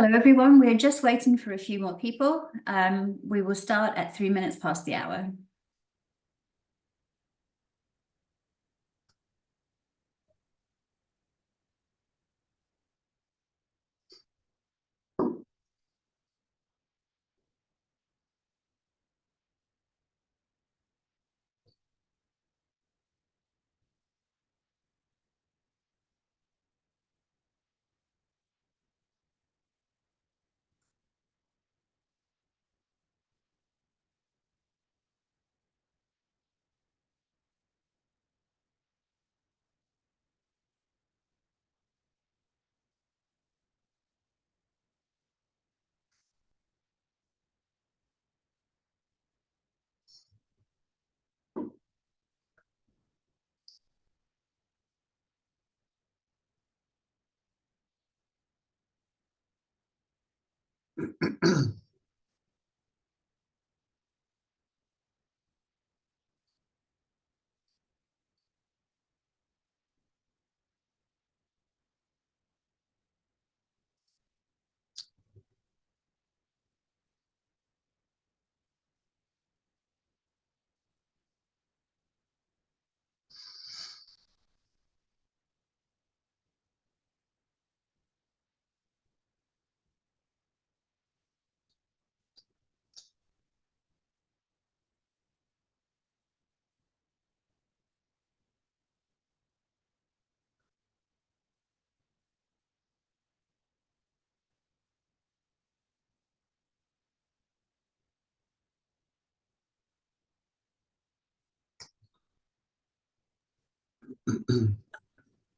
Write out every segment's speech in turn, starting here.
Hello, everyone. We're just waiting for a few more people. We will start at 3 minutes past the hour.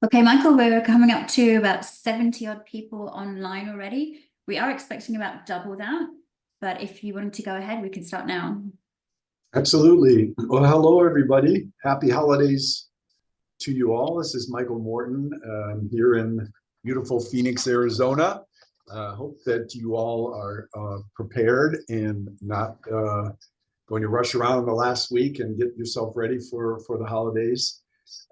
Okay, Michael, we're coming up to about 70 odd people online already. We are expecting about double that, but if you wanted to go ahead, we can start now. Absolutely. Well, hello, everybody. Happy holidays to you all. This is Michael Morton here in beautiful Phoenix, Arizona. Hope that you all are prepared and not going to rush around in the last week and get yourself ready for the holidays.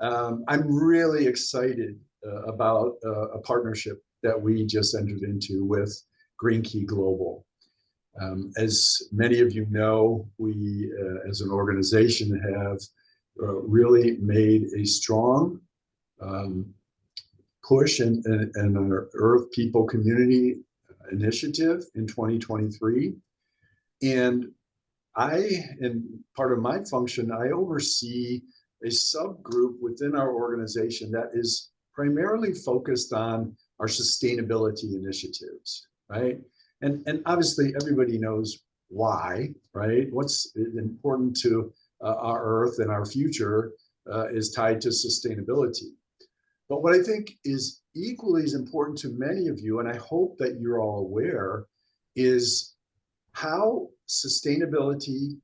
I'm really excited about a partnership that we just entered into with Green Key Global. As many of you know, we as an organization have really made a strong push in our Earth People Community initiative in 2023. And part of my function, I oversee a subgroup within our organization that is primarily focused on our sustainability initiatives, right? And obviously everybody knows why, right? What's important to our Earth and our future is tied to sustainability. But what I think is equally as important to many of you, and I hope that you're all aware, is how sustainability,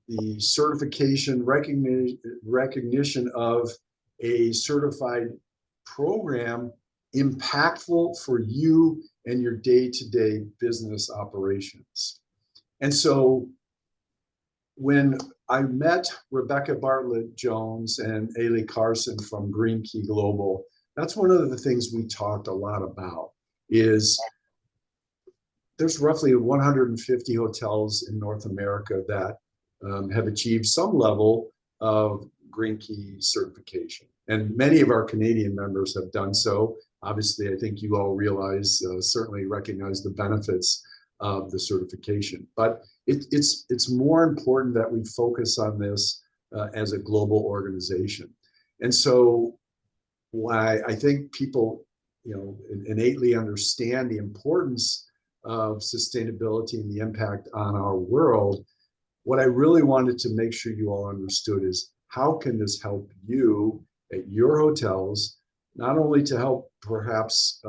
the certification, recognition of a certified program impactful for you and your day-to-day business operations. And so when I met Rebecca Bartlett Jones and Aileigh Karson from Green Key Global, that's one of the things we talked a lot about is there's roughly 150 hotels in North America that have achieved some level of Green Key certification. And many of our Canadian members have done so. Obviously, I think you all realize, certainly recognize the benefits of the certification. But it's more important that we focus on this as a global organization. And so why I think people, innately understand the importance of sustainability and the impact on our world. What I really wanted to make sure you all understood is how can this help you at your hotels, not only to help perhaps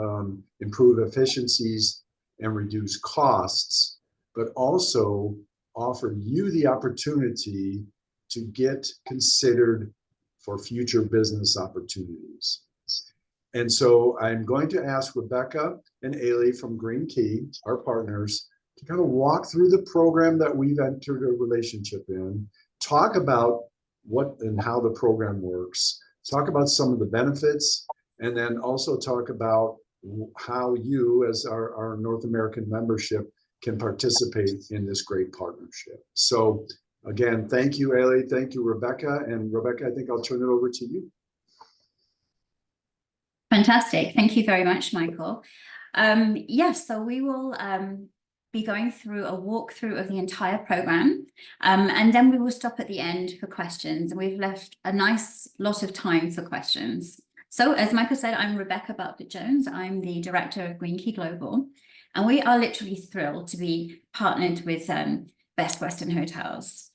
improve efficiencies and reduce costs, but also offer you the opportunity to get considered for future business opportunities. And so I'm going to ask Rebecca and Aileigh from Green Key, our partners, to kind of walk through the program that we've entered a relationship in, talk about what and how the program works, talk about some of the benefits, and then also talk about how you, as our North American membership, can participate in this great partnership. So again, thank you, Aileigh. Thank you, Rebecca. And Rebecca, I think I'll turn it over to you. Fantastic. Thank you very much, Michael. Yes, so we will be going through a walkthrough of the entire program, and then we will stop at the end for questions. And we've left a nice lot of time for questions. So as Michael said, I'm Rebecca Bartlett Jones. I'm the director of Green Key Global, and we are literally thrilled to be partnered with Best Western Hotels.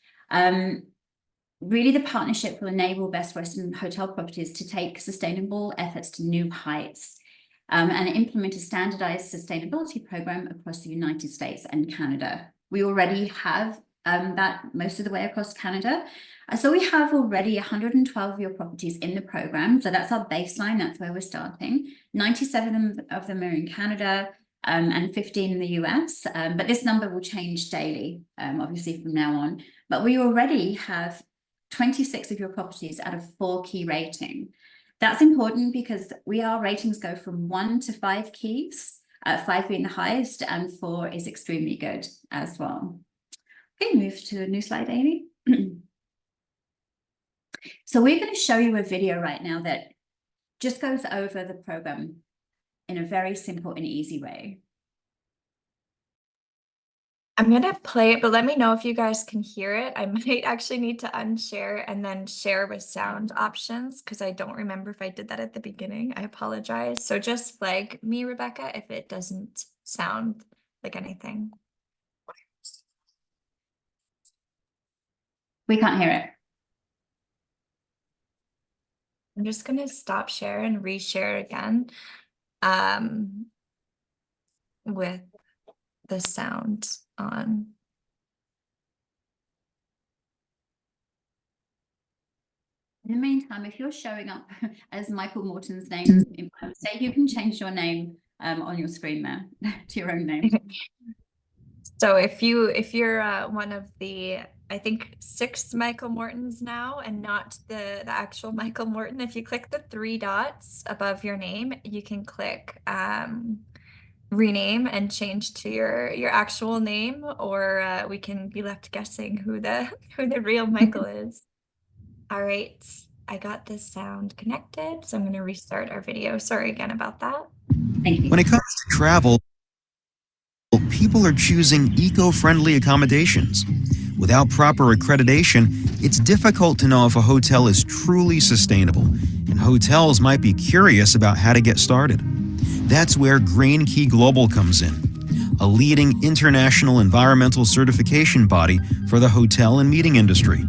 Really, the partnership will enable Best Western Hotel Properties to take sustainable efforts to new heights and implement a standardized sustainability program across the United States and Canada. We already have that most of the way across Canada. So we have already 112 of your properties in the program. So that's our baseline. That's where we're starting. 97 of them are in Canada and 15 in the US. But this number will change daily, obviously from now on. But we already have 26 of your properties out of 4 key rating. That's important because our ratings go from 1 to 5 keys, 5 being the highest, and 4 is extremely good as well. Okay, move to a new slide, Aileigh. So we're going to show you a video right now that just goes over the program in a very simple and easy way. I'm going to play it, but let me know if you guys can hear it. I might actually need to unshare and then share with sound options because I don't remember if I did that at the beginning. I apologize. So just flag me, Rebecca, if it doesn't sound like anything. We can't hear it. I'm just going to stop share and reshare again with the sound on. In the meantime, if you're showing up as Michael Morton's name in my mistake, you can change your name on your screen there to your own name. So if you're one of the, I think 6 Michael Mortons now and not the actual Michael Morton, if you click the 3 dots above your name, you can click rename and change to your actual name, or we can be left guessing who the real Michael is. All right, I got this sound connected, so I'm going to restart our video. Sorry again about that. Thank you. When it comes to travel, people are choosing eco-friendly accommodations. Without proper accreditation, it's difficult to know if a hotel is truly sustainable, and hotels might be curious about how to get started. That's where Green Key Global comes in, a leading international environmental certification body for the hotel and meeting industry.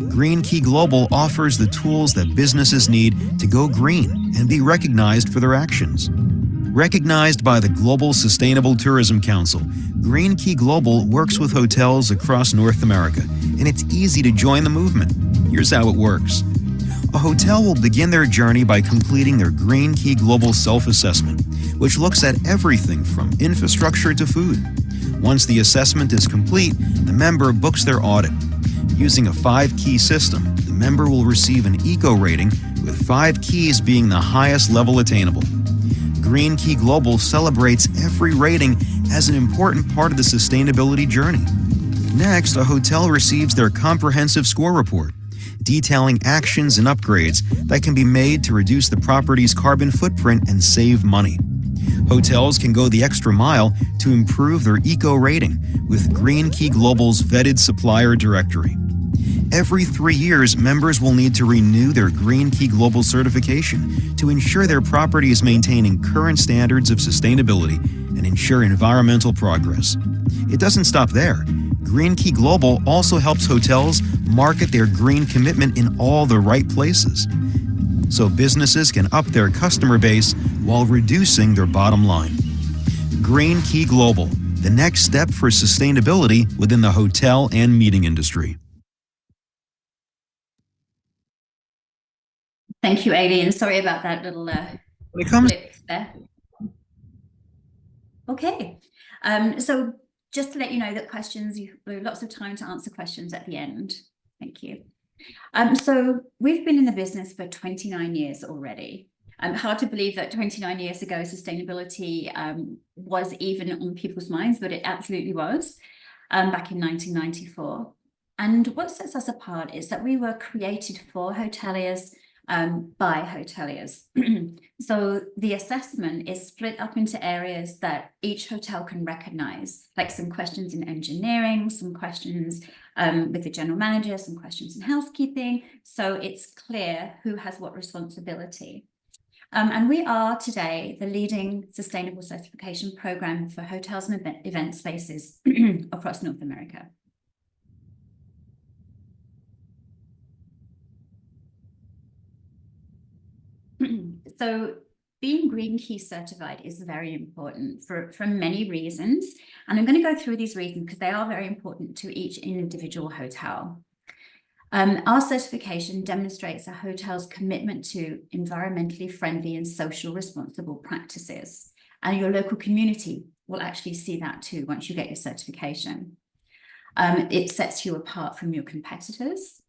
Green Key Global offers the tools that businesses need to go green and be recognized for their actions. Recognized by the Global Sustainable Tourism Council, Green Key Global works with hotels across North America, and it's easy to join the movement. Here's how it works. A hotel will begin their journey by completing their Green Key Global self-assessment, which looks at everything from infrastructure to food. Once the assessment is complete, the member books their audit. Using a 5-key system, the member will receive an eco rating, with 5 keys being the highest level attainable. Green Key Global celebrates every rating as an important part of the sustainability journey. Next, a hotel receives their comprehensive score report, detailing actions and upgrades that can be made to reduce the property's carbon footprint and save money. Hotels can go the extra mile to improve their eco rating with Green Key Global's vetted supplier directory. Every 3 years, members will need to renew their Green Key Global certification to ensure their property is maintaining current standards of sustainability and ensure environmental progress. It doesn't stop there. Green Key Global also helps hotels market their green commitment in all the right places, so businesses can up their customer base while reducing their bottom line. Green Key Global, the next step for sustainability within the hotel and meeting industry. Thank you, Aileigh, and sorry about that little When it comes clip there. Okay, so just to let you know that questions, you have lots of time to answer questions at the end. Thank you. So we've been in the business for 29 years already. Hard to believe that 29 years ago, sustainability was even on people's minds, but it absolutely was back in 1994. And what sets us apart is that we were created for hoteliers by hoteliers. So the assessment is split up into areas that each hotel can recognize, like some questions in engineering, some questions with the general manager, some questions in housekeeping. So it's clear who has what responsibility. And we are today the leading sustainable certification program for hotels and event spaces across North America. So being Green Key certified is very important for many reasons. And I'm going to go through these reasons because they are very important to each individual hotel. Our certification demonstrates a hotel's commitment to environmentally friendly and social responsible practices. And your local community will actually see that too once you get your certification. It sets you apart from your competitors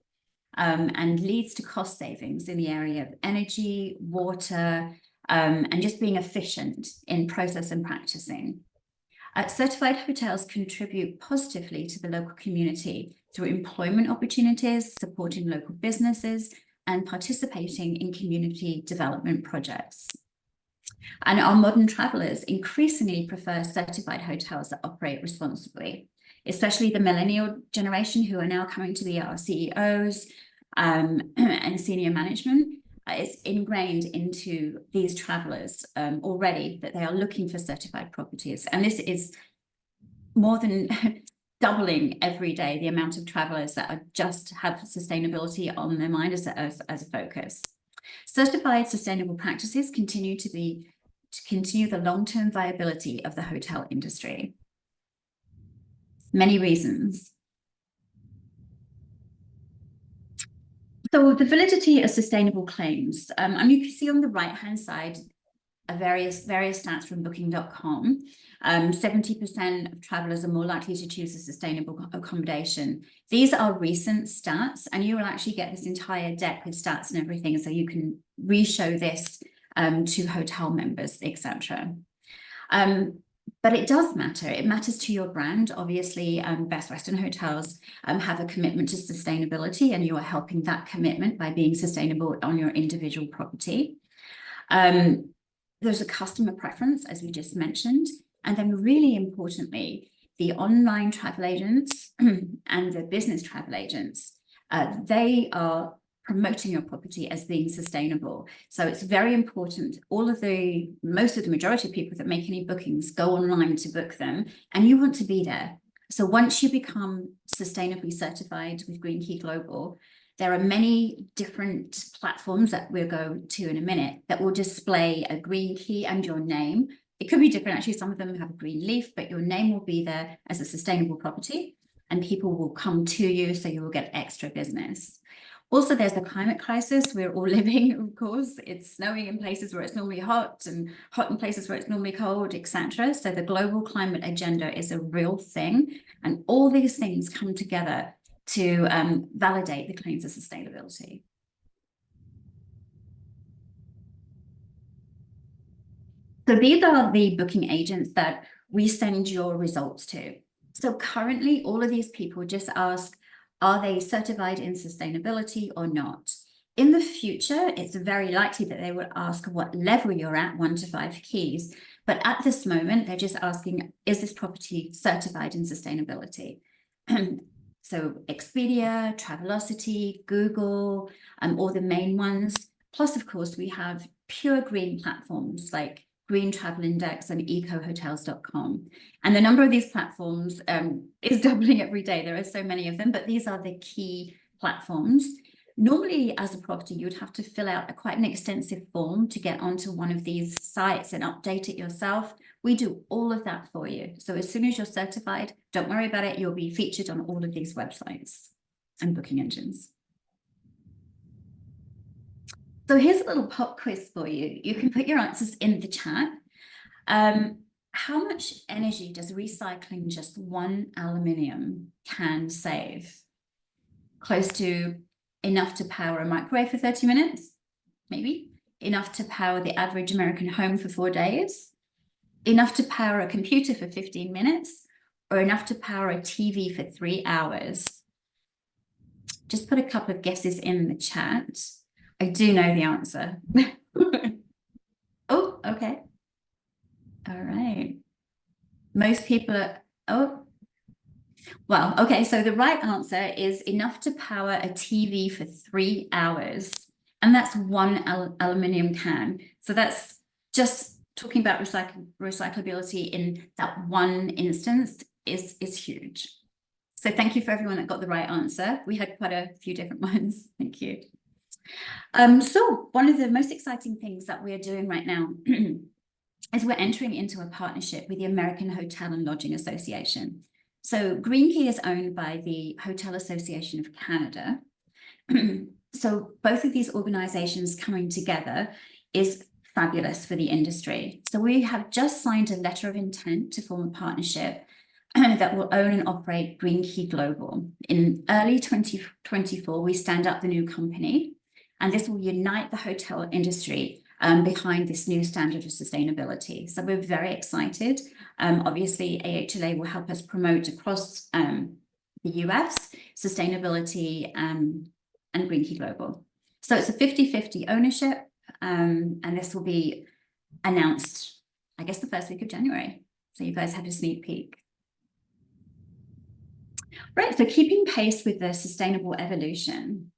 and leads to cost savings in the area of energy, water, and just being efficient in process and practicing. Certified hotels contribute positively to the local community through employment opportunities, supporting local businesses, and participating in community development projects. And our modern travelers increasingly prefer certified hotels that operate responsibly, especially the millennial generation who are now coming to be our CEOs and senior management. It's ingrained into these travelers already that they are looking for certified properties. And this is more than doubling every day the amount of travelers that are just have sustainability on their mind as a focus. Certified sustainable practices continue the long-term viability of the hotel industry. Many reasons. So the validity of sustainable claims, and you can see on the right-hand side various stats from booking.com. 70% of travelers are more likely to choose a sustainable accommodation. These are recent stats, and you will actually get this entire deck with stats and everything, so you can re-show this to hotel members, etc. But it does matter. It matters to your brand. Obviously, Best Western Hotels have a commitment to sustainability, and you are helping that commitment by being sustainable on your individual property. There's a customer preference, as we just mentioned. And then really importantly, the online travel agents and the business travel agents, they are promoting your property as being sustainable. So it's very important. Most of the majority of people that make any bookings go online to book them, and you want to be there. So once you become sustainably certified with Green Key Global, there are many different platforms that we'll go to in a minute that will display a green key and your name. It could be different. Actually, some of them have a green leaf, but your name will be there as a sustainable property, and people will come to you, so you will get extra business. Also, there's the climate crisis we're all living, of course. It's snowing in places where it's normally hot, and hot in places where it's normally cold, etc. So the global climate agenda is a real thing, and all these things come together to validate the claims of sustainability. So these are the booking agents that we send your results to. So currently, all of these people just ask, are they certified in sustainability or not? In the future, it's very likely that they will ask what level you're at, 1 to 5 keys. But at this moment, they're just asking, is this property certified in sustainability? So Expedia, Travelocity, Google, all the main ones. Plus, of course, we have pure green platforms like Green Travel Index and ecohotels.com. And the number of these platforms is doubling every day. There are so many of them, but these are the key platforms. Normally, as a property, you would have to fill out quite an extensive form to get onto one of these sites and update it yourself. We do all of that for you. So as soon as you're certified, don't worry about it. You'll be featured on all of these websites and booking engines. So here's a little pop quiz for you. You can put your answers in the chat. How much energy does recycling just one aluminium can save? Close to enough to power a microwave for 30 minutes, maybe. enough to power the average American home for 4 days, enough to power a computer for 15 minutes, or enough to power a TV for 3 hours? Just put a couple of guesses in the chat. I do know the answer. Oh, okay. All right. Most people are, oh, well, okay. So the right answer is enough to power a TV for 3 hours. And that's one aluminium can. So that's just talking about recyclability in that one instance is huge. So thank you for everyone that got the right answer. We had quite a few different ones. Thank you. So one of the most exciting things that we are doing right now is we're entering into a partnership with the American Hotel and Lodging Association. So Green Key is owned by the Hotel Association of Canada. So both of these organizations coming together is fabulous for the industry. So we have just signed a letter of intent to form a partnership that will own and operate Green Key Global. In early 2024, we stand up the new company, and this will unite the hotel industry behind this new standard of sustainability. So we're very excited. Obviously, AHLA will help us promote across the US sustainability and Green Key Global. So it's a 50-50 ownership, and this will be announced, I guess, the first week of January. So you guys had a sneak peek. Right, so keeping pace with the sustainable evolution.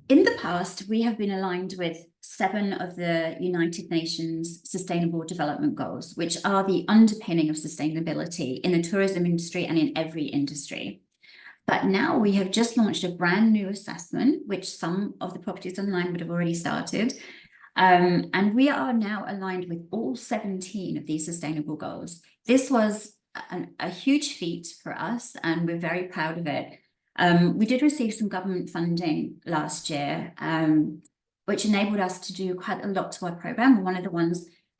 In the past, we have been aligned with 7 of the United Nations Sustainable Development Goals, which are the underpinning of sustainability in the tourism industry and in every industry. But now we have just launched a brand new assessment, which some of the properties online would have already started. And we are now aligned with all 17 of these sustainable goals. This was a huge feat for us, and we're very proud of it. We did receive some government funding last year, which enabled us to do quite a lot to our program. And one of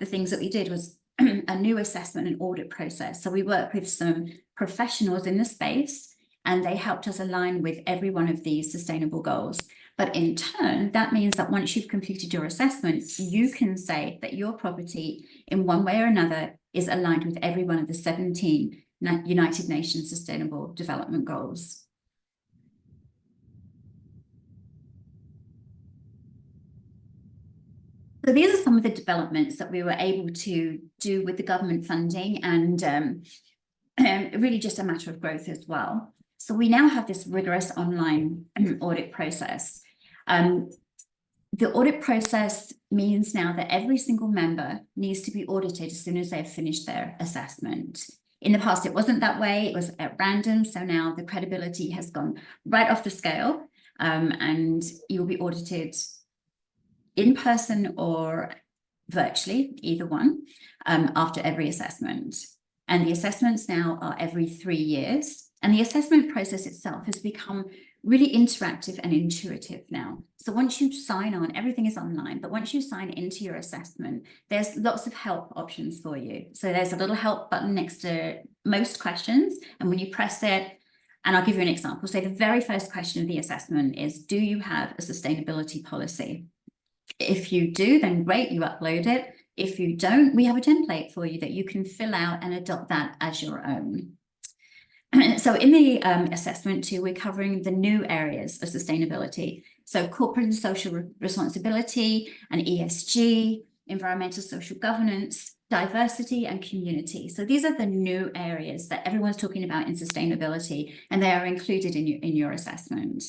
the things that we did was a new assessment and audit process. So we worked with some professionals in the space, and they helped us align with every one of these sustainable goals. But in turn, that means that once you've completed your assessment, you can say that your property in one way or another is aligned with every one of the 17 United Nations Sustainable Development Goals. So these are some of the developments that we were able to do with the government funding, and really just a matter of growth as well. So we now have this rigorous online audit process. The audit process means now that every single member needs to be audited as soon as they've finished their assessment. In the past, it wasn't that way. It was at random. So now the credibility has gone right off the scale, and you'll be audited in person or virtually, either one, after every assessment. And the assessments now are every 3 years. And the assessment process itself has become really interactive and intuitive now. So once you sign on, everything is online, but once you sign into your assessment, there's lots of help options for you. So there's a little help button next to most questions. And when you press it, and I'll give you an example. So the very first question of the assessment is, do you have a sustainability policy? If you do, then great, you upload it. If you don't, we have a template for you that you can fill out and adopt that as your own. So in the assessment too, we're covering the new areas of sustainability. So corporate and social responsibility and ESG, environmental social governance, diversity and community. So these are the new areas that everyone's talking about in sustainability, and they are included in your assessment.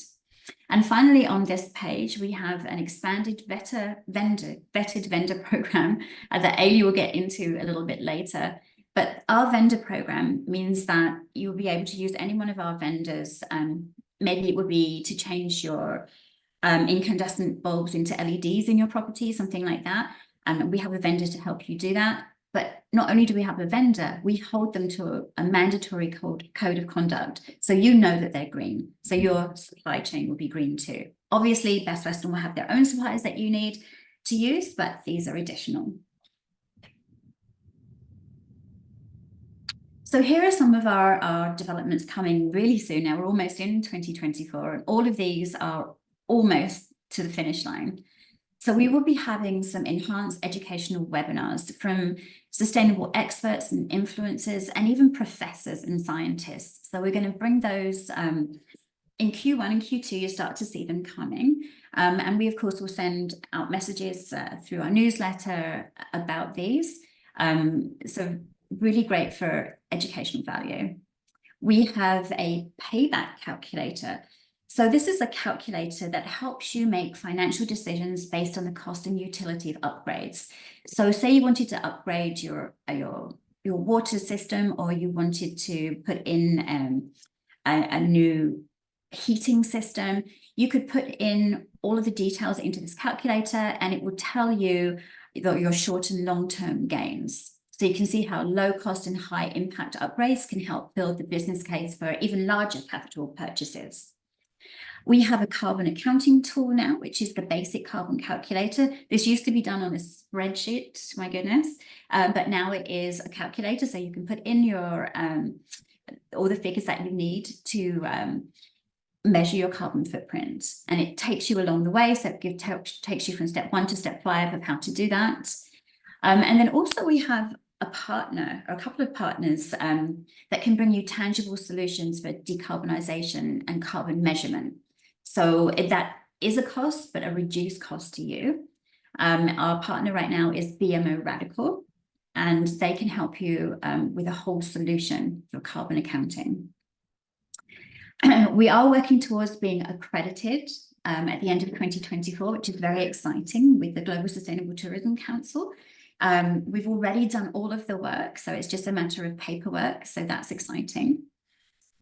And finally, on this page, we have an expanded vetted vendor program that Aileigh will get into a little bit later. But our vendor program means that you'll be able to use any one of our vendors. Maybe it would be to change your incandescent bulbs into LEDs in your property, something like that. And we have a vendor to help you do that. But not only do we have a vendor, we hold them to a mandatory code of conduct. So you know that they're green. So your supply chain will be green too. Obviously, Best Western will have their own suppliers that you need to use, but these are additional. So here are some of our developments coming really soon. Now we're almost in 2024, and all of these are almost to the finish line. So we will be having some enhanced educational webinars from sustainable experts and influencers, and even professors and scientists. So we're going to bring those in Q1 and Q2. You start to see them coming. And we, of course, will send out messages through our newsletter about these. So really great for educational value. We have a payback calculator. So this is a calculator that helps you make financial decisions based on the cost and utility of upgrades. So say you wanted to upgrade your water system, or you wanted to put in a new heating system, you could put in all of the details into this calculator, and it will tell you your short and long-term gains. So you can see how low cost and high impact upgrades can help build the business case for even larger capital purchases. We have a carbon accounting tool now, which is the basic carbon calculator. This used to be done on a spreadsheet, my goodness, but now it is a calculator. So you can put in your all the figures that you need to measure your carbon footprint, and it takes you along the way. So it takes you from step 1 to step 5 of how to do that. And then also we have a partner, or a couple of partners that can bring you tangible solutions for decarbonisation and carbon measurement. So that is a cost, but a reduced cost to you. Our partner right now is BMO Radical, and they can help you with a whole solution for carbon accounting. We are working towards being accredited at the end of 2024, which is very exciting, with the Global Sustainable Tourism Council. We've already done all of the work, so it's just a matter of paperwork, so that's exciting.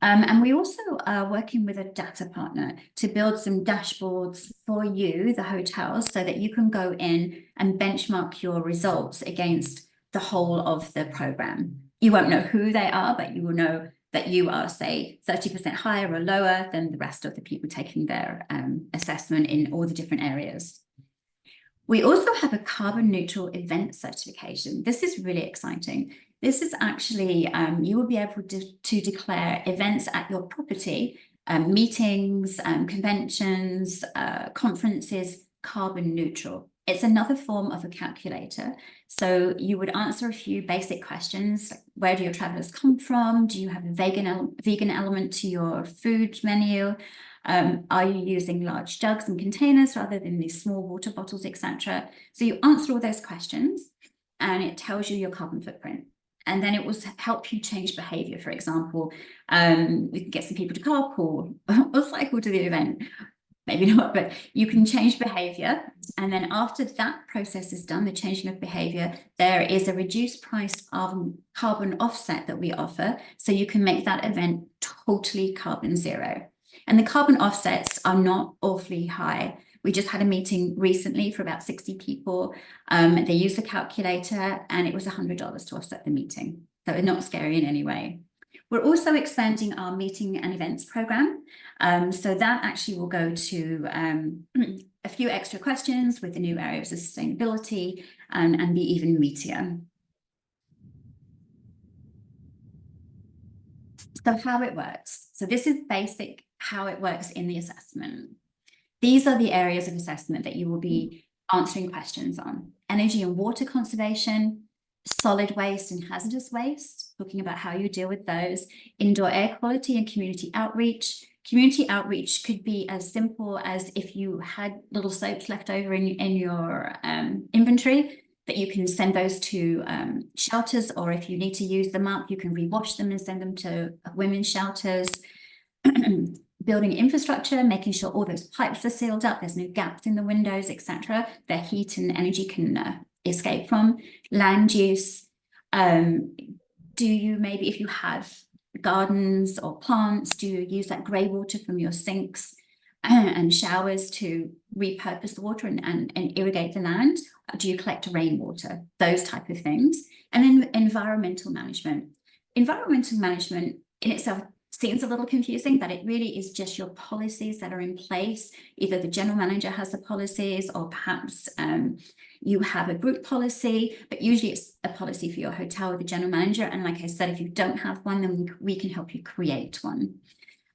And we also are working with a data partner to build some dashboards for you, the hotels, so that you can go in and benchmark your results against the whole of the program. You won't know who they are, but you will know that you are, say, 30% higher or lower than the rest of the people taking their assessment in all the different areas. We also have a carbon neutral event certification. This is really exciting. This is actually, you will be able to declare events at your property, meetings, conventions, conferences, carbon neutral. It's another form of a calculator. So you would answer a few basic questions. Where do your travelers come from? Do you have a vegan element to your food menu? Are you using large jugs and containers rather than these small water bottles, etc.? So you answer all those questions, and it tells you your carbon footprint. And then it will help you change behavior. For example, we can get some people to carpool or cycle to the event. Maybe not, but you can change behavior. And then after that process is done, the changing of behavior, there is a reduced price of carbon offset that we offer. So you can make that event totally carbon zero. And the carbon offsets are not awfully high. We just had a meeting recently for about 60 people. They used a calculator, and it was $100 to offset the meeting. So it's not scary in any way. We're also expanding our meeting and events program. So that actually will go to a few extra questions with the new areas of sustainability and be even meatier. So how it works. So this is basic how it works in the assessment. These are the areas of assessment that you will be answering questions on: energy and water conservation, solid waste and hazardous waste, talking about how you deal with those, indoor air quality and community outreach. Community outreach could be as simple as if you had little soaps left over in your inventory, that you can send those to shelters, or if you need to use them up, you can rewash them and send them to women's shelters. Building infrastructure, making sure all those pipes are sealed up, there's no gaps in the windows, etc., that heat and energy can escape from. Land use, do you maybe, if you have gardens or plants, do you use that grey water from your sinks and showers to repurpose the water and irrigate the land? Do you collect rainwater? Those type of things. And then environmental management. Environmental management in itself seems a little confusing, but it really is just your policies that are in place. Either the general manager has the policies, or perhaps you have a group policy, but usually it's a policy for your hotel with the general manager. And like I said, if you don't have one, then we can help you create one.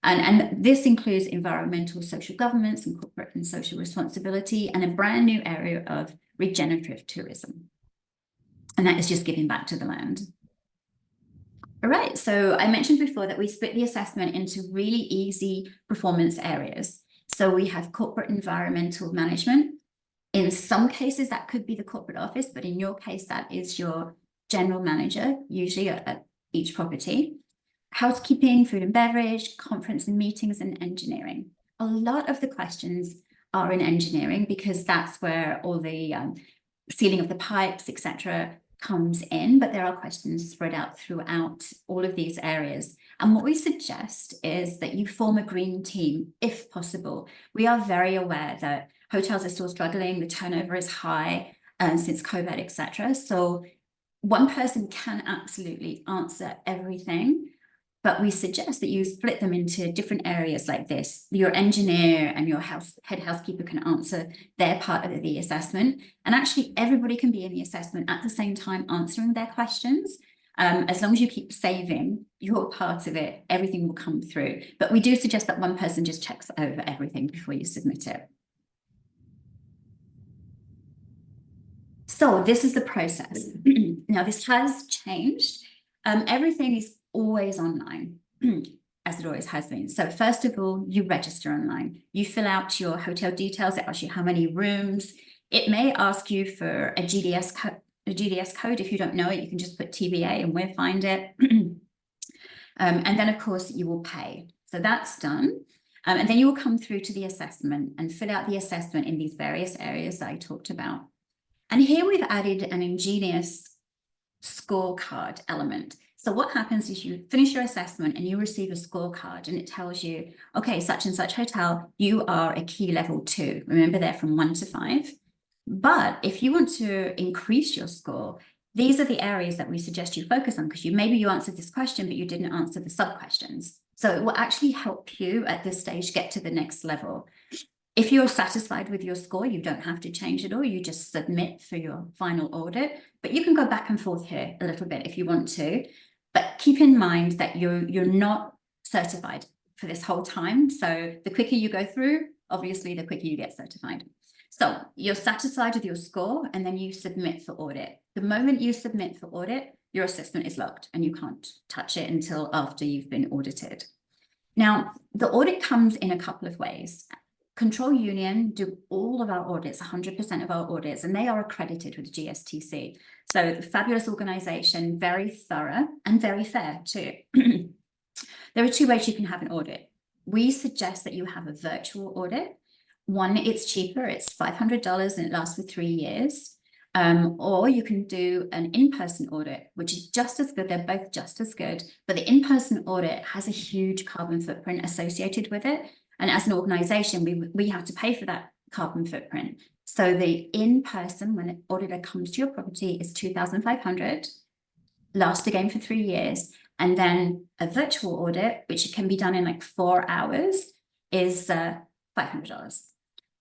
And this includes environmental, social governance, and corporate and social responsibility, and a brand new area of regenerative tourism. And that is just giving back to the land. All right, so I mentioned before that we split the assessment into really easy performance areas. So we have corporate environmental management. In some cases, that could be the corporate office, but in your case, that is your general manager, usually at each property. Housekeeping, food and beverage, conference and meetings, and engineering. A lot of the questions are in engineering because that's where all the sealing of the pipes, etc., comes in, but there are questions spread out throughout all of these areas. And what we suggest is that you form a green team, if possible. We are very aware that hotels are still struggling, the turnover is high since COVID, etc. So one person can absolutely answer everything, but we suggest that you split them into different areas like this. Your engineer and your head housekeeper can answer their part of the assessment. And actually everybody can be in the assessment at the same time answering their questions. As long as you keep saving your part of it, everything will come through. But we do suggest that one person just checks over everything before you submit it. So this is the process. Now this has changed. Everything is always online, as it always has been. So first of all, you register online. You fill out your hotel details. It asks you how many rooms. It may ask you for a GDS code. If you don't know it, you can just put TBA and we'll find it. And then, of course, you will pay. So that's done. And then you will come through to the assessment and fill out the assessment in these various areas that I talked about. And here we've added an ingenious scorecard element. So what happens is you finish your assessment and you receive a scorecard, and it tells you, okay, such and such hotel, you are a key level 2. Remember, they're from 1 to 5. But if you want to increase your score, these are the areas that we suggest you focus on, because maybe you answered this question, but you didn't answer the sub questions. So it will actually help you at this stage get to the next level. If you're satisfied with your score, you don't have to change it all. You just submit for your final audit, but you can go back and forth here a little bit if you want to. But keep in mind that you're not certified for this whole time. So the quicker you go through, obviously, the quicker you get certified. So you're satisfied with your score, and then you submit for audit. The moment you submit for audit, your assessment is locked and you can't touch it until after you've been audited. Now, the audit comes in a couple of ways. Control Union do all of our audits, 100% of our audits, and they are accredited with the GSTC. So fabulous organization, very thorough and very fair too. There are 2 ways you can have an audit. We suggest that you have a virtual audit. One, it's cheaper, it's $500 and it lasts for 3 years. Or you can do an in-person audit, which is just as good. They're both just as good, but the in-person audit has a huge carbon footprint associated with it. And as an organization, we have to pay for that carbon footprint. So the in-person, when an auditor comes to your property, is $2,500, lasts again for 3 years. And then a virtual audit, which can be done in like 4 hours, is $500.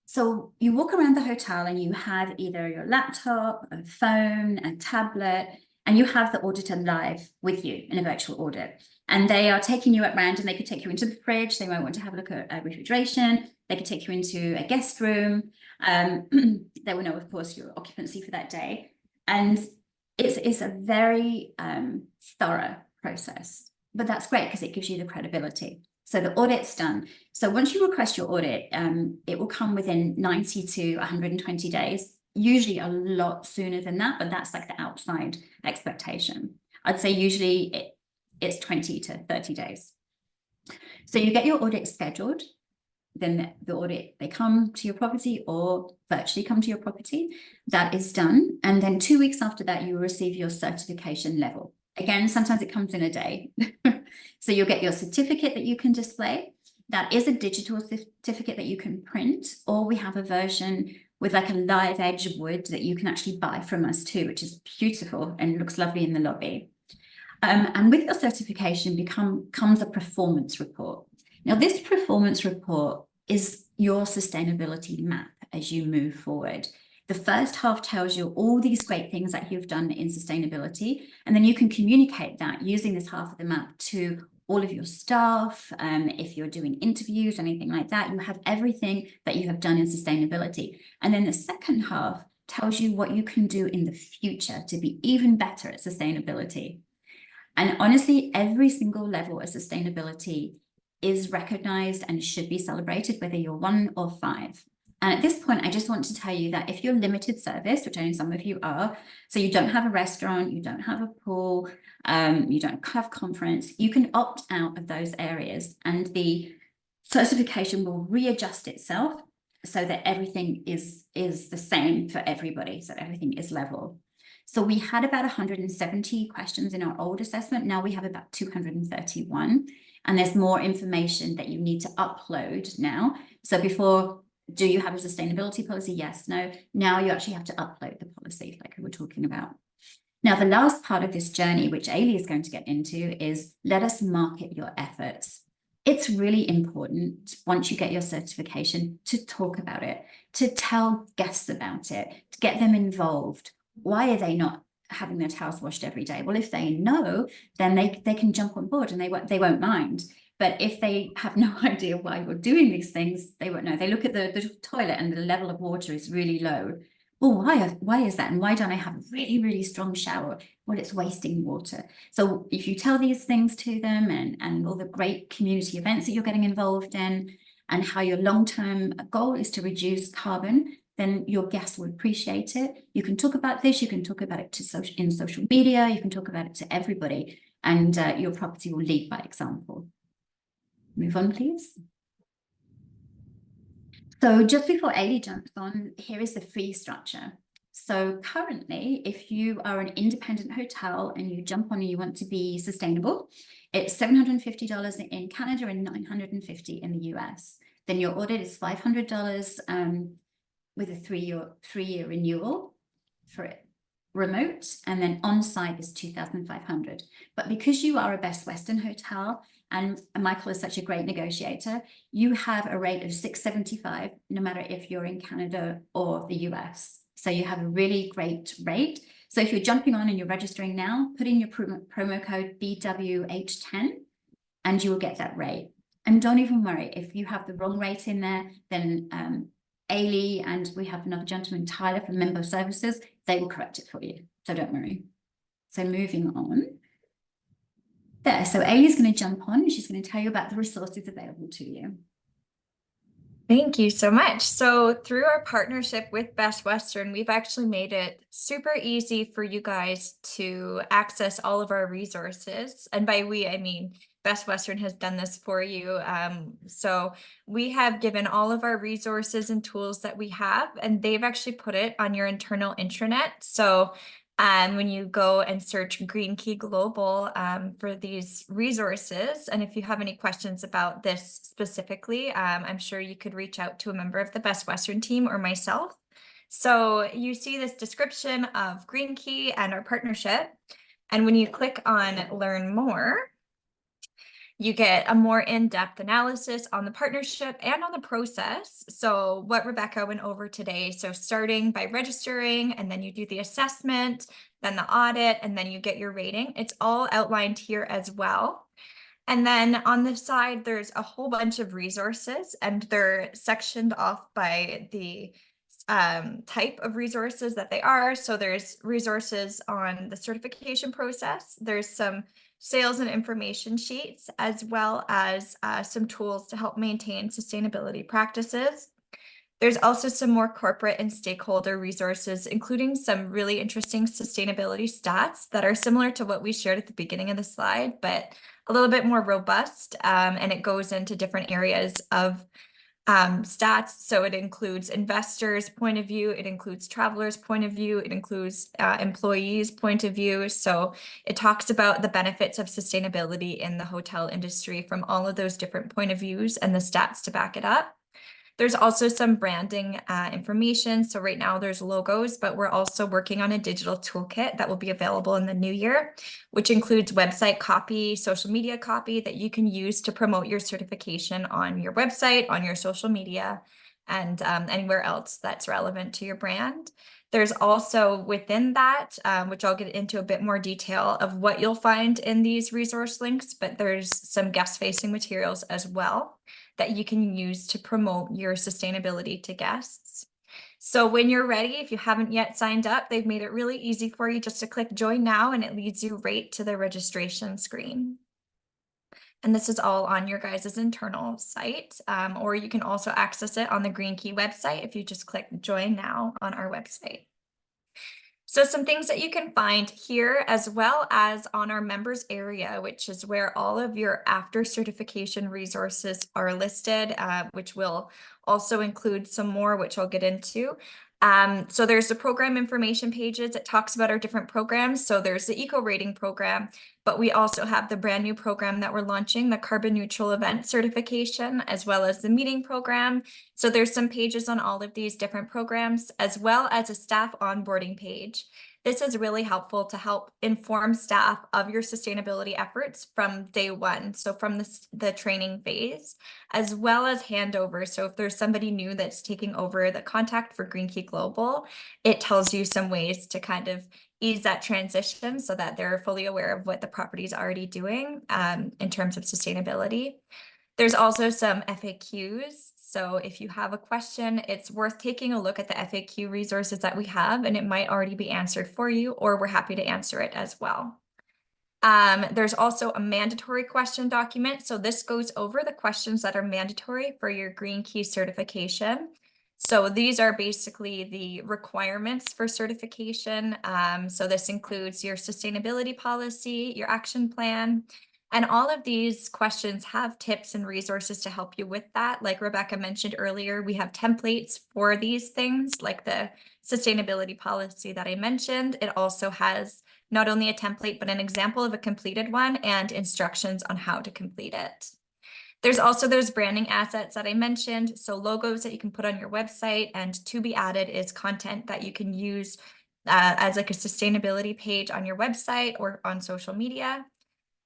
So you walk around the hotel and you have either your laptop, a phone, a tablet, and you have the auditor live with you in a virtual audit. And they are taking you at random. They could take you into the fridge. They might want to have a look at refrigeration. They could take you into a guest room. They will know, of course, your occupancy for that day. And it's a very thorough process. But that's great because it gives you the credibility. So the audit's done. So once you request your audit, it will come within 90 to 120 days, usually a lot sooner than that, but that's like the outside expectation. I'd say usually it's 20 to 30 days. So you get your audit scheduled, then the audit, they come to your property or virtually come to your property. That is done. And then 2 weeks after that, you will receive your certification level. Again, sometimes it comes in a day. So you'll get your certificate that you can display. That is a digital certificate that you can print, or we have a version with like a live edge wood that you can actually buy from us too, which is beautiful and looks lovely in the lobby. And with your certification comes a performance report. Now, this performance report is your sustainability map as you move forward. The first half tells you all these great things that you've done in sustainability, and then you can communicate that using this half of the map to all of your staff. If you're doing interviews, anything like that, you have everything that you have done in sustainability. And then the second half tells you what you can do in the future to be even better at sustainability. And honestly, every single level of sustainability is recognized and should be celebrated, whether you're 1 or 5. And at this point, I just want to tell you that if you're limited service, which I know some of you are, so you don't have a restaurant, you don't have a pool, you don't have conference, you can opt out of those areas, and the certification will readjust itself so that everything is the same for everybody, so everything is level. So we had about 170 questions in our old assessment. Now we have about 231, and there's more information that you need to upload now. So before, do you have a sustainability policy? Yes, no. Now you actually have to upload the policy like we were talking about. Now, the last part of this journey, which Aileigh is going to get into, is let us market your efforts. It's really important once you get your certification to talk about it, to tell guests about it, to get them involved. Why are they not having their towels washed every day? Well, if they know, then they can jump on board and they won't mind. But if they have no idea why you're doing these things, they won't know. They look at the toilet and the level of water is really low. Well, why is that? And why don't I have a really, really strong shower? Well, it's wasting water. So if you tell these things to them and all the great community events that you're getting involved in, and how your long-term goal is to reduce carbon, then your guests will appreciate it. You can talk about this, you can talk about it in social media, you can talk about it to everybody, and your property will lead by example. Move on, please. So just before Aileigh jumps on, here is the fee structure. So currently, if you are an independent hotel and you jump on and you want to be sustainable, it's $750 in Canada and $950 in the US. Then your audit is $500 with a three-year renewal for it. Remote, and then on-site is $2,500. But because you are a Best Western hotel, and Michael is such a great negotiator, you have a rate of $675, no matter if you're in Canada or the US. So you have a really great rate. So if you're jumping on and you're registering now, put in your promo code BWH10, and you will get that rate. And don't even worry, if you have the wrong rate in there, then Aileigh and we have another gentleman, Tyler, from Member Services, they will correct it for you. So don't worry. So moving on. There, so Aileigh's going to jump on and she's going to tell you about the resources available to you. Thank you so much. So through our partnership with Best Western, we've actually made it super easy for you guys to access all of our resources. And by we, I mean Best Western has done this for you. So we have given all of our resources and tools that we have, and they've actually put it on your internal intranet. So when you go and search Green Key Global for these resources, and if you have any questions about this specifically, I'm sure you could reach out to a member of the Best Western team or myself. So you see this description of Green Key and our partnership, and when you click on Learn More, you get a more in-depth analysis on the partnership and on the process. So what Rebecca went over today. So starting by registering, and then you do the assessment, then the audit, and then you get your rating. It's all outlined here as well. And then on the side, there's a whole bunch of resources, and they're sectioned off by the type of resources that they are. So there's resources on the certification process. There's some sales and information sheets, as well as some tools to help maintain sustainability practices. There's also some more corporate and stakeholder resources, including some really interesting sustainability stats that are similar to what we shared at the beginning of the slide, but a little bit more robust, and it goes into different areas of stats. So it includes investors' point of view, it includes travelers' point of view, it includes employees' point of view. So it talks about the benefits of sustainability in the hotel industry from all of those different point of views and the stats to back it up. There's also some branding information. So right now there's logos, but we're also working on a digital toolkit that will be available in the new year, which includes website copy, social media copy that you can use to promote your certification on your website, on your social media, and anywhere else that's relevant to your brand. There's also within that, which I'll get into a bit more detail of what you'll find in these resource links, but there's some guest-facing materials as well that you can use to promote your sustainability to guests. So when you're ready, if you haven't yet signed up, they've made it really easy for you just to click join now, and it leads you right to the registration screen. And this is all on your guys' internal site, or you can also access it on the Green Key website if you just click join now on our website. So some things that you can find here, as well as on our members area, which is where all of your after certification resources are listed, which will also include some more, which I'll get into. So there's the program information pages. It talks about our different programs. So there's the eco rating program, but we also have the brand new program that we're launching, the carbon neutral event certification, as well as the meeting program. So there's some pages on all of these different programs, as well as a staff onboarding page. This is really helpful to help inform staff of your sustainability efforts from day one. So from the training phase, as well as handover. So if there's somebody new that's taking over the contact for Green Key Global, it tells you some ways to kind of ease that transition so that they're fully aware of what the property is already doing in terms of sustainability. There's also some FAQs. So if you have a question, it's worth taking a look at the FAQ resources that we have, and it might already be answered for you, or we're happy to answer it as well. There's also a mandatory question document. So this goes over the questions that are mandatory for your Green Key certification. So these are basically the requirements for certification. So this includes your sustainability policy, your action plan, and all of these questions have tips and resources to help you with that. Like Rebecca mentioned earlier, we have templates for these things, like the sustainability policy that I mentioned. It also has not only a template, but an example of a completed one and instructions on how to complete it. There's also those branding assets that I mentioned. So logos that you can put on your website, and to be added is content that you can use as like a sustainability page on your website or on social media.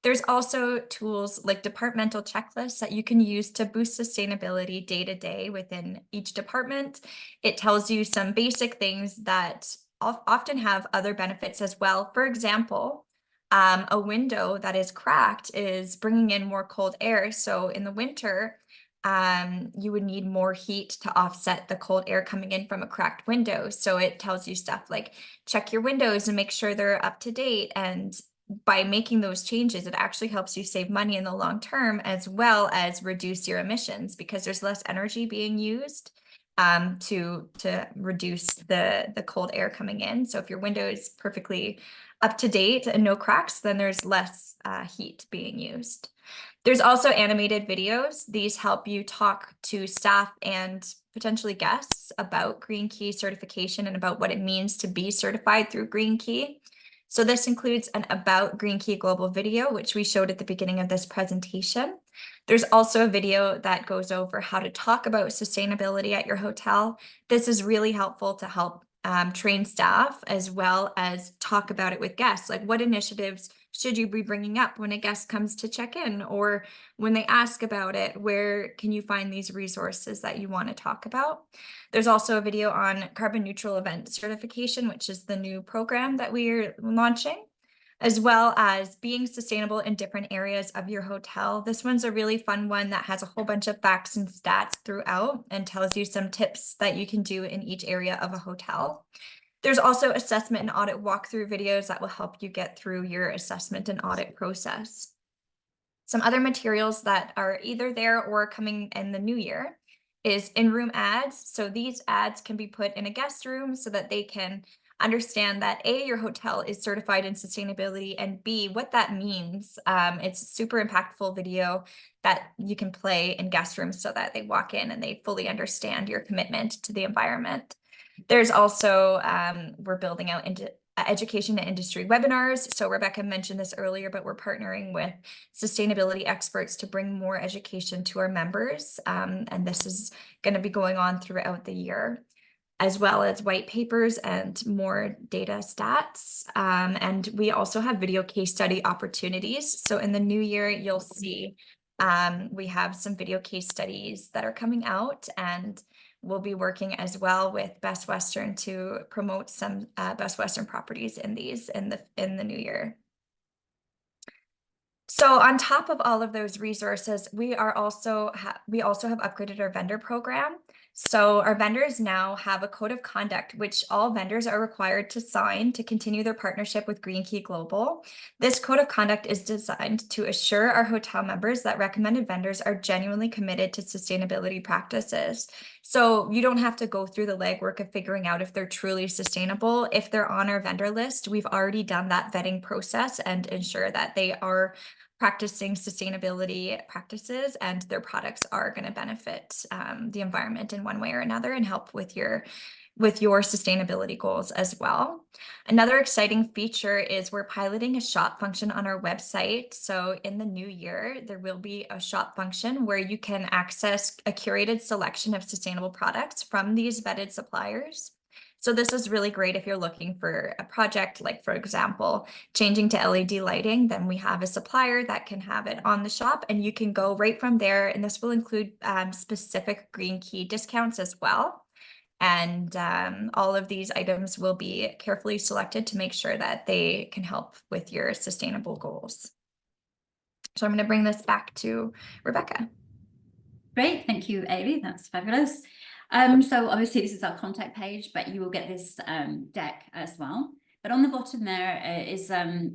There's also tools like departmental checklists that you can use to boost sustainability day to day within each department. It tells you some basic things that often have other benefits as well. For example, a window that is cracked is bringing in more cold air. So in the winter, you would need more heat to offset the cold air coming in from a cracked window. So it tells you stuff like check your windows and make sure they're up to date. And by making those changes, it actually helps you save money in the long term, as well as reduce your emissions, because there's less energy being used to reduce the cold air coming in. So if your window is perfectly up to date and no cracks, then there's less heat being used. There's also animated videos. These help you talk to staff and potentially guests about Green Key certification and about what it means to be certified through Green Key. So this includes an About Green Key Global video, which we showed at the beginning of this presentation. There's also a video that goes over how to talk about sustainability at your hotel. This is really helpful to help train staff, as well as talk about it with guests. Like, what initiatives should you be bringing up when a guest comes to check in, or when they ask about it? Where can you find these resources that you want to talk about? There's also a video on carbon neutral event certification, which is the new program that we're launching, as well as being sustainable in different areas of your hotel. This one's a really fun one that has a whole bunch of facts and stats throughout and tells you some tips that you can do in each area of a hotel. There's also assessment and audit walkthrough videos that will help you get through your assessment and audit process. Some other materials that are either there or coming in the new year is in-room ads. So these ads can be put in a guest room so that they can understand that A, your hotel is certified in sustainability, and B, what that means. It's a super impactful video that you can play in guest rooms so that they walk in and they fully understand your commitment to the environment. There's also, we're building out into education and industry webinars. So Rebecca mentioned this earlier, but we're partnering with sustainability experts to bring more education to our members. And this is going to be going on throughout the year, as well as white papers and more data stats. And we also have video case study opportunities. So in the new year, you'll see we have some video case studies that are coming out, and we'll be working as well with Best Western to promote some Best Western properties in these in the new year. So on top of all of those resources, we also have upgraded our vendor program. So our vendors now have a code of conduct, which all vendors are required to sign to continue their partnership with Green Key Global. This code of conduct is designed to assure our hotel members that recommended vendors are genuinely committed to sustainability practices. So you don't have to go through the legwork of figuring out if they're truly sustainable. If they're on our vendor list, we've already done that vetting process and ensure that they are practicing sustainability practices and their products are going to benefit the environment in one way or another and help with your sustainability goals as well. Another exciting feature is we're piloting a shop function on our website. So in the new year, there will be a shop function where you can access a curated selection of sustainable products from these vetted suppliers. So this is really great if you're looking for a project, like for example, changing to LED lighting, then we have a supplier that can have it on the shop and you can go right from there. And this will include specific Green Key discounts as well. And all of these items will be carefully selected to make sure that they can help with your sustainable goals. So I'm going to bring this back to Rebecca. Great, thank you, Aileigh. That's fabulous. So obviously this is our contact page, but you will get this deck as well. But on the bottom there is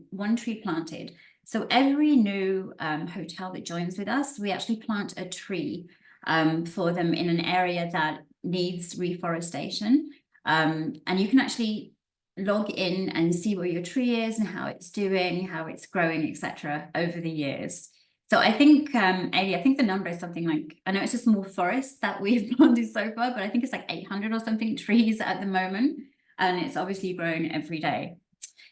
one tree planted. So every new hotel that joins with us, we actually plant a tree for them in an area that needs reforestation. And you can actually log in and see where your tree is and how it's doing, how it's growing, etc. over the years. So I think, Aileigh, I think the number is something like, I know it's a small forest that we've planted so far, but I think it's like 800 or something trees at the moment. And it's obviously grown every day.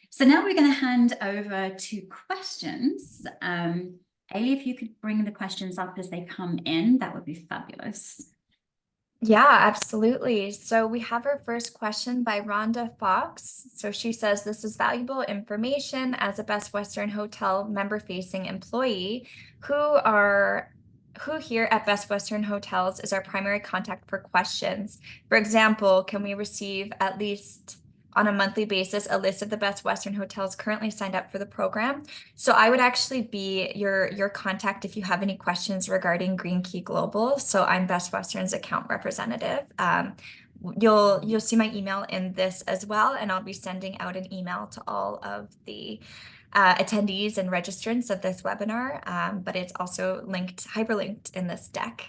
So now we're going to hand over to questions. Aileigh, if you could bring the questions up as they come in, that would be fabulous. Yeah, absolutely. So we have our first question by Rhonda Fox. So she says, this is valuable information as a Best Western Hotel member-facing employee. Who here at Best Western Hotels is our primary contact for questions? For example, can we receive at least on a monthly basis a list of the Best Western Hotels currently signed up for the program? So I would actually be your contact if you have any questions regarding Green Key Global. So I'm Best Western's account representative. You'll see my email in this as well, and I'll be sending out an email to all of the attendees and registrants of this webinar, but it's also hyperlinked in this deck.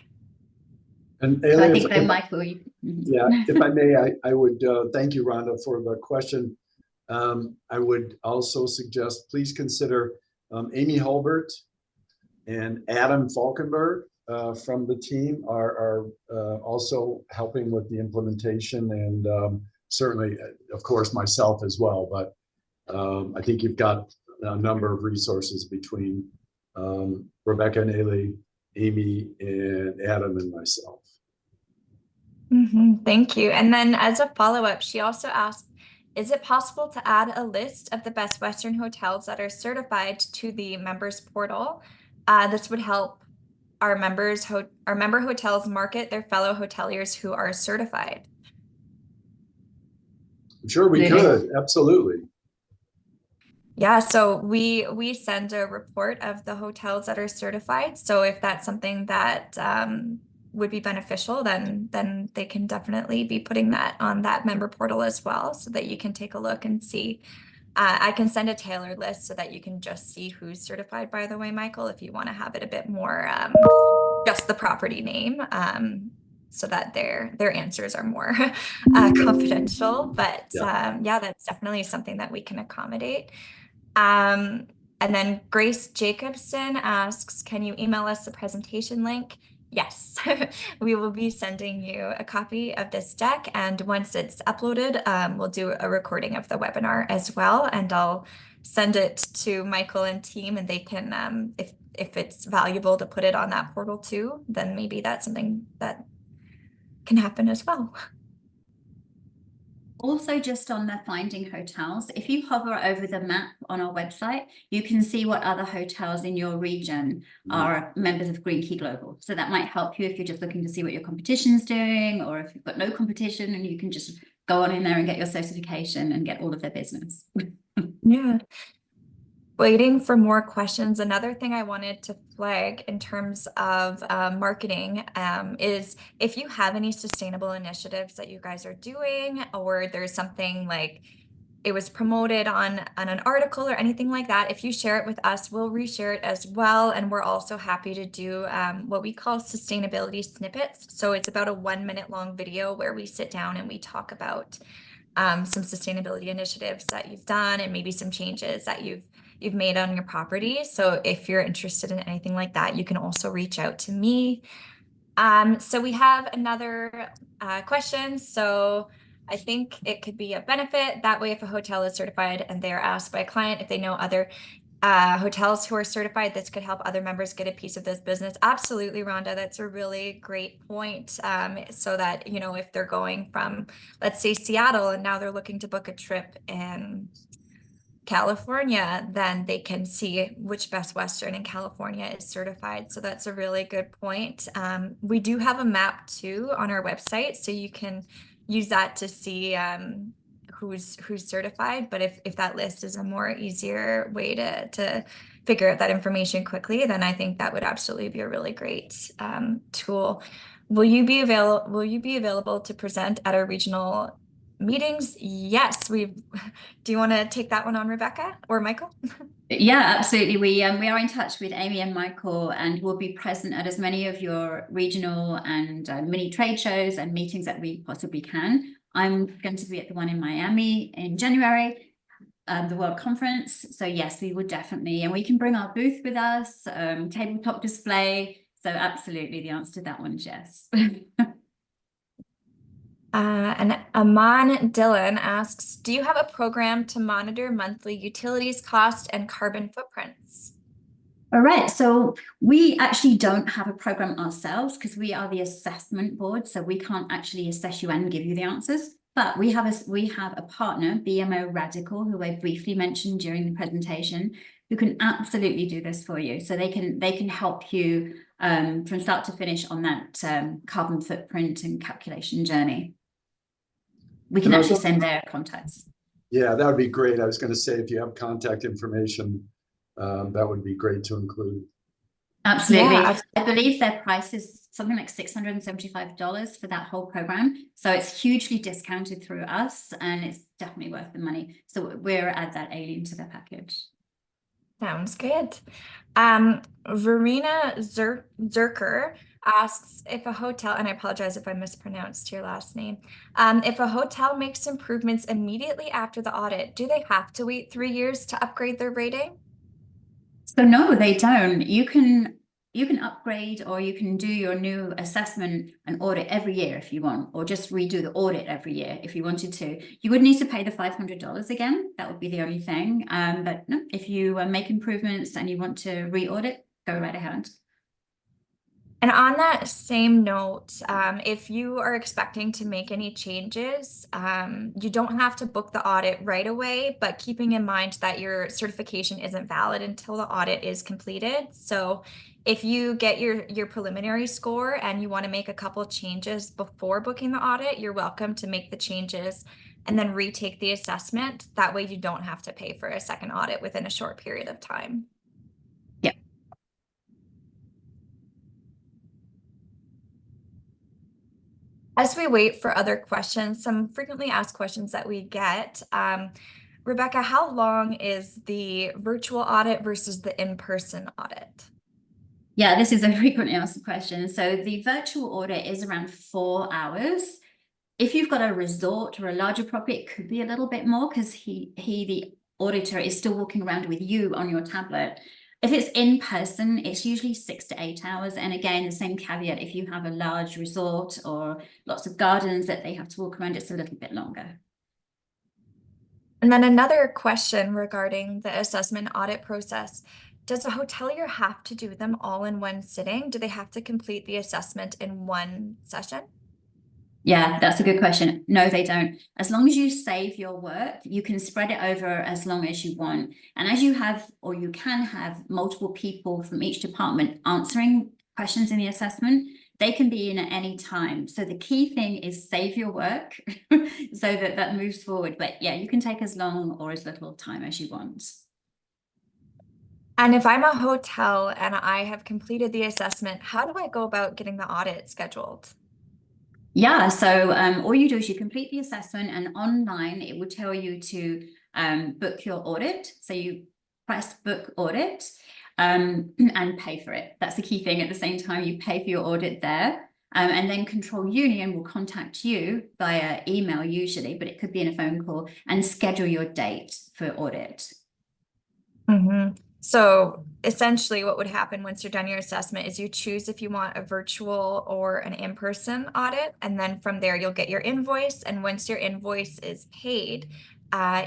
And So I Aileigh, think Michael. yeah, if I may, I would thank you, Rhonda, for the question. I would also suggest please consider Amy Hulbert and Adam Falkenberg from the team are also helping with the implementation, and certainly, of course, myself as well. But I think you've got a number of resources between Rebecca and Aileigh, Amy and Adam and myself. Thank you. And then as a follow-up, she also asked, is it possible to add a list of the Best Western hotels that are certified to the members portal? This would help our member hotels market their fellow hoteliers who are certified. I'm sure we could, absolutely. Yeah, so we send a report of the hotels that are certified. So if that's something that would be beneficial, then they can definitely be putting that on that member portal as well, so that you can take a look and see. I can send a tailored list so that you can just see who's certified, by the way, Michael, if you want to have it a bit more just the property name, so that their answers are more confidential. But yeah, that's definitely something that we can accommodate. And then Grace Jacobson asks, can you email us the presentation link? Yes, we will be sending you a copy of this deck, and once it's uploaded, we'll do a recording of the webinar as well, and I'll send it to Michael and team, and they can, if it's valuable to put it on that portal too, then maybe that's something that can happen as well. Also, just on the finding hotels, if you hover over the map on our website, you can see what other hotels in your region are members of Green Key Global. So that might help you if you're just looking to see what your competition's doing, or if you've got no competition and you can just go on in there and get your certification and get all of their business. Yeah. Waiting for more questions. Another thing I wanted to flag in terms of marketing is if you have any sustainable initiatives that you guys are doing, or there's something like it was promoted on an article or anything like that, if you share it with us, we'll reshare it as well. And we're also happy to do what we call sustainability snippets. So it's about a 1 minute long video where we sit down and we talk about some sustainability initiatives that you've done and maybe some changes that you've made on your property. So if you're interested in anything like that, you can also reach out to me. So we have another question. So I think it could be a benefit. That way, if a hotel is certified and they're asked by a client if they know other hotels who are certified, this could help other members get a piece of this business. Absolutely, Rhonda. That's a really great point. So that, you know, if they're going from, let's say, Seattle, and now they're looking to book a trip in California, then they can see which Best Western in California is certified. So that's a really good point. We do have a map too on our website, so you can use that to see who's certified. But if that list is a more easier way to figure out that information quickly, then I think that would absolutely be a really great tool. Will you be available to present at our regional meetings? Yes. Do you want to take that one on, Rebecca or Michael? Yeah, absolutely. We are in touch with Amy and Michael, and we'll be present at as many of your regional and mini trade shows and meetings that we possibly can. I'm going to be at the one in Miami in January, the World Conference. So yes, we would definitely, and we can bring our booth with us, tabletop display. So absolutely, the answer to that one is yes. And Aman Dylan asks, do you have a program to monitor monthly utilities cost and carbon footprints? All right, so we actually don't have a program ourselves because we are the assessment board, so we can't actually assess you and give you the answers. But we have a partner, BMO Radical, who I briefly mentioned during the presentation, who can absolutely do this for you. So they can help you from start to finish on that carbon footprint and calculation journey. We can actually send their contacts. Yeah, that would be great. I was going to say, if you have contact information, that would be great to include. Absolutely. Yeah. I believe their price is something like $675 for that whole program. So it's hugely discounted through us, and it's definitely worth the money. So we're at that Aileigh to the package. Sounds good. Verena Zerker asks if a hotel, and I apologize if I mispronounced your last name, if a hotel makes improvements immediately after the audit, do they have to wait 3 years to upgrade their rating? So no, they don't. You can upgrade, or you can do your new assessment and audit every year if you want, or just redo the audit every year if you wanted to. You would need to pay the $500 again. That would be the only thing. But no, if you make improvements and you want to re-audit, go right ahead. And on that same note, if you are expecting to make any changes, you don't have to book the audit right away, but keeping in mind that your certification isn't valid until the audit is completed. So if you get your preliminary score and you want to make a couple changes before booking the audit, you're welcome to make the changes and then retake the assessment. That way you don't have to pay for a second audit within a short period of time. Yeah. As we wait for other questions, some frequently asked questions that we get. Rebecca, how long is the virtual audit versus the in-person audit? Yeah, this is a frequently asked question. So the virtual audit is around 4 hours. If you've got a resort or a larger property, it could be a little bit more because the auditor is still walking around with you on your tablet. If it's in person, it's usually 6 to 8 hours. And again, the same caveat, if you have a large resort or lots of gardens that they have to walk around, it's a little bit longer. And then another question regarding the assessment audit process. Does a hotelier have to do them all in one sitting? Do they have to complete the assessment in one session? Yeah, that's a good question. No, they don't. As long as you save your work, you can spread it over as long as you want. And as you have, or you can have multiple people from each department answering questions in the assessment, they can be in at any time. So the key thing is save your work so that that moves forward. But yeah, you can take as long or as little time as you want. And if I'm a hotel and I have completed the assessment, how do I go about getting the audit scheduled? Yeah, so all you do is you complete the assessment, and online it will tell you to book your audit. So you press book audit and pay for it. That's the key thing. At the same time, you pay for your audit there. And then Control Union will contact you via email usually, but it could be in a phone call, and schedule your date for audit. Mm-hmm. So essentially what would happen once you're done your assessment is you choose if you want a virtual or an in-person audit. And then from there, you'll get your invoice. And once your invoice is paid,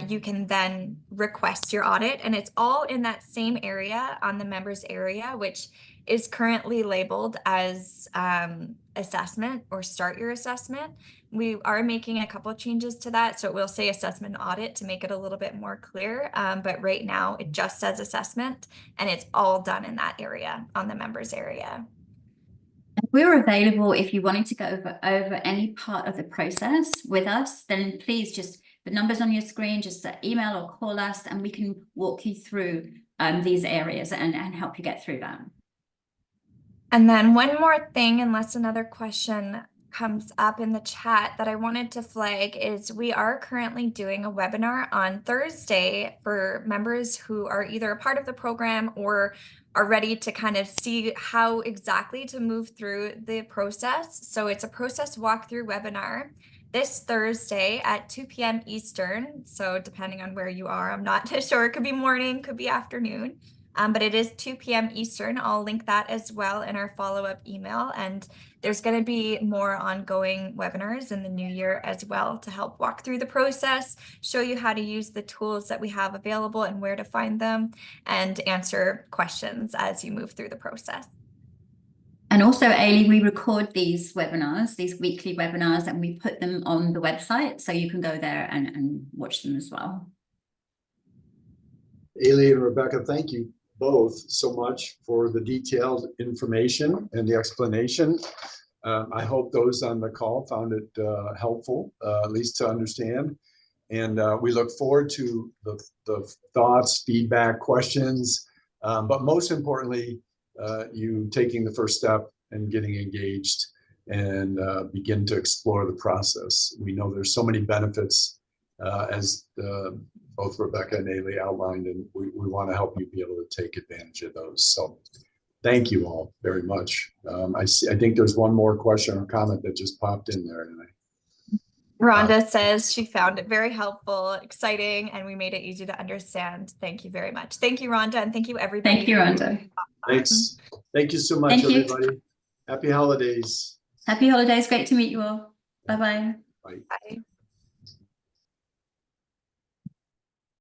you can then request your audit. And it's all in that same area on the members area, which is currently labeled as assessment or start your assessment. We are making a couple of changes to that. So it will say assessment audit to make it a little bit more clear. But right now it just says assessment, and it's all done in that area on the members area. We're available if you wanted to go over any part of the process with us, then please just, the numbers on your screen, just email or call us and we can walk you through these areas and help you get through that. And then one more thing, unless another question comes up in the chat that I wanted to flag, is we are currently doing a webinar on Thursday for members who are either a part of the program or are ready to kind of see how exactly to move through the process. So it's a process walkthrough webinar this Thursday at 2 p.m. Eastern. So depending on where you are, I'm not sure, it could be morning, could be afternoon. But it is 2 p.m. Eastern. I'll link that as well in our follow-up email. And there's going to be more ongoing webinars in the new year as well to help walk through the process, show you how to use the tools that we have available and where to find them, and answer questions as you move through the process. And also, Aileigh, we record these webinars, these weekly webinars, and we put them on the website. So you can go there and watch them as well. Aileigh and Rebecca, thank you both so much for the detailed information and the explanation. I hope those on the call found it helpful, at least to understand. And we look forward to the thoughts, feedback, questions, but most importantly, you taking the first step and getting engaged and begin to explore the process. We know there's so many benefits as both Rebecca and Aileigh outlined, and we want to help you be able to take advantage of those. So thank you all very much. I think there's one more question or comment that just popped in there. Rhonda says she found it very helpful, exciting, and we made it easy to understand. Thank you very much. Thank you, Rhonda, and thank you, everybody. Thank you, Rhonda. Thanks. Thank you so much, Thank you. everybody. Happy holidays. Happy holidays. Great to meet you all. Bye-bye. Bye. Bye.